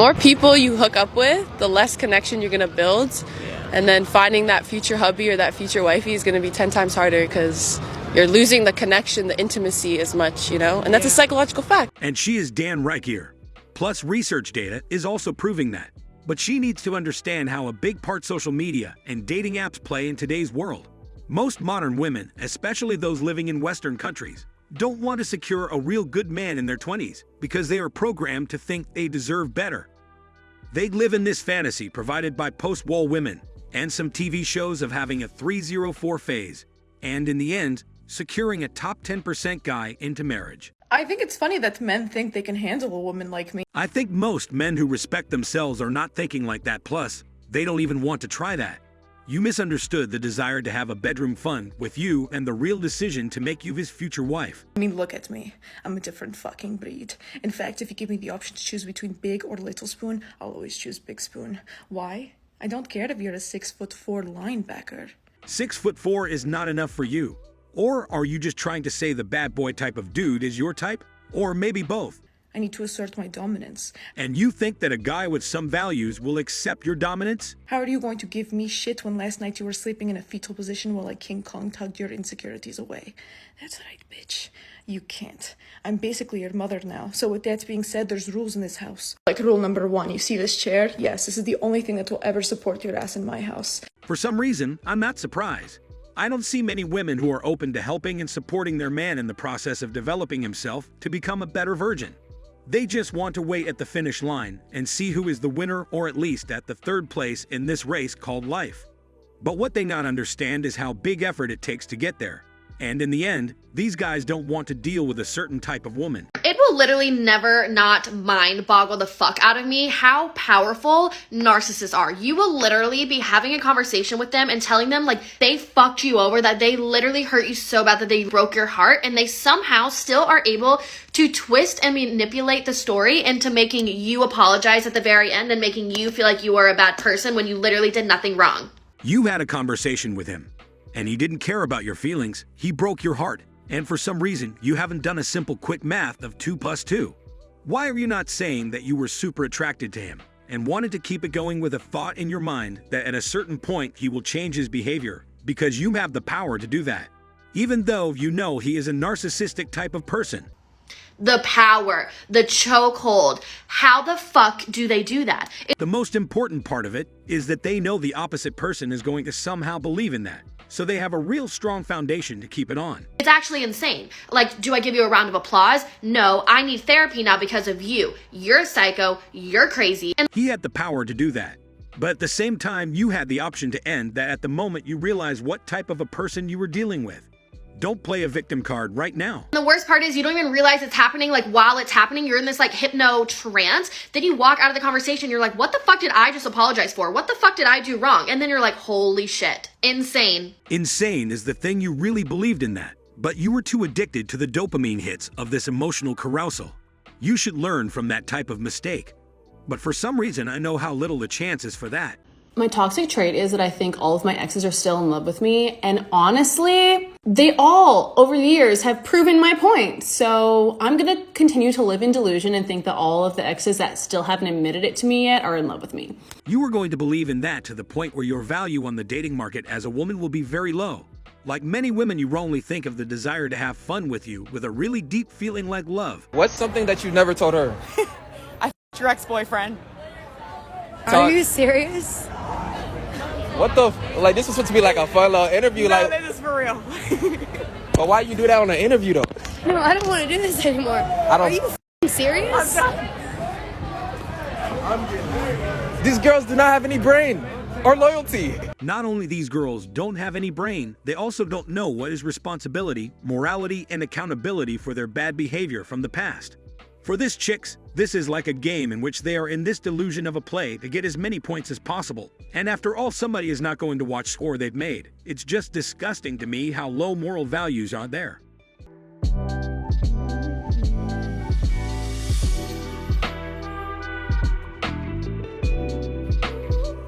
more people you hook up with, the less connection you're gonna build. And then finding that future hubby or that future wifey is gonna be 10 times harder because you're losing the connection, the intimacy as much, you know? And that's a psychological fact. And she is damn right here. Plus, research data is also proving that. But she needs to understand how a big part social media and dating apps play in today's world. Most modern women, especially those living in Western countries, don't want to secure a real good man in their 20s because they are programmed to think they deserve better. They live in this fantasy provided by post-war women and some TV shows of having a 304 phase, and in the end, securing a top 10% guy into marriage. I think it's funny that men think they can handle a woman like me. I think most men who respect themselves are not thinking like that. Plus, they don't even want to try that. You misunderstood the desire to have a bedroom fun with you and the real decision to make you his future wife. I mean, look at me. I'm a different fucking breed. In fact, if you give me the option to choose between big or little spoon, I'll always choose big spoon. Why? I don't care if you're a 6'4" linebacker. 6'4" is not enough for you. Or are you just trying to say the bad boy type of dude is your type? Or maybe both? I need to assert my dominance. And you think that a guy with some values will accept your dominance? How are you going to give me shit when last night you were sleeping in a fetal position while I King Kong tugged your insecurities away? That's right, bitch. You can't. I'm basically your mother now. So with that being said, there's rules in this house. Like rule number 1, you see this chair? Yes, this is the only thing that will ever support your ass in my house. For some reason, I'm not surprised. I don't see many women who are open to helping and supporting their man in the process of developing himself to become a better virgin. They just want to wait at the finish line and see who is the winner, or at least at the third place in this race called life. But what they not understand is how big effort it takes to get there. And in the end, these guys don't want to deal with a certain type of woman. It will literally never not mind boggle the fuck out of me how powerful narcissists are. You will literally be having a conversation with them and telling them like they fucked you over, that they literally hurt you so bad that they broke your heart, and they somehow still are able to twist and manipulate the story into making you apologize at the very end and making you feel like you are a bad person when you literally did nothing wrong. You had a conversation with him, and he didn't care about your feelings. He broke your heart. And for some reason, you haven't done a simple quick math of 2 + 2. Why are you not saying that you were super attracted to him and wanted to keep it going with a thought in your mind that at a certain point he will change his behavior, because you have the power to do that, even though you know he is a narcissistic type of person? The power, the chokehold. How the fuck do they do that? The most important part of it is that they know the opposite person is going to somehow believe in that. So they have a real strong foundation to keep it on. It's actually insane. Like, do I give you a round of applause? No, I need therapy now because of you. You're a psycho, you're crazy. And he had the power to do that. But at the same time, you had the option to end that at the moment you realize what type of a person you were dealing with. Don't play a victim card right now. The worst part is you don't even realize it's happening. Like while it's happening, you're in this like hypno trance. Then you walk out of the conversation. You're like, what the fuck did I just apologize for? What the fuck did I do wrong? And then you're like, holy shit. Insane. Insane is the thing. You really believed in that, but you were too addicted to the dopamine hits of this emotional carousal. You should learn from that type of mistake. But for some reason, I know how little the chance is for that. My toxic trait is that I think all of my exes are still in love with me. And honestly, they all, over the years, have proven my point. So I'm going to continue to live in delusion and think that all of the exes that still haven't admitted it to me yet are in love with me. You are going to believe in that to the point where your value on the dating market as a woman will be very low. Like many women, you wrongly think of the desire to have fun with you with a really deep feeling like love. What's something that you never told her? I your ex-boyfriend. Are you serious? What the like? This was supposed to be like a fun little interview. No, like, this is for real. but why you do that on an interview though? No, I don't want to do this anymore. Are you serious? These girls do not have any brain or loyalty. Not only these girls don't have any brain, they also don't know what is responsibility, morality, and accountability for their bad behavior from the past. For these chicks, this is like a game in which they are in this delusion of a play to get as many points as possible. And after all, somebody is not going to watch score they've made. It's just disgusting to me how low moral values are there.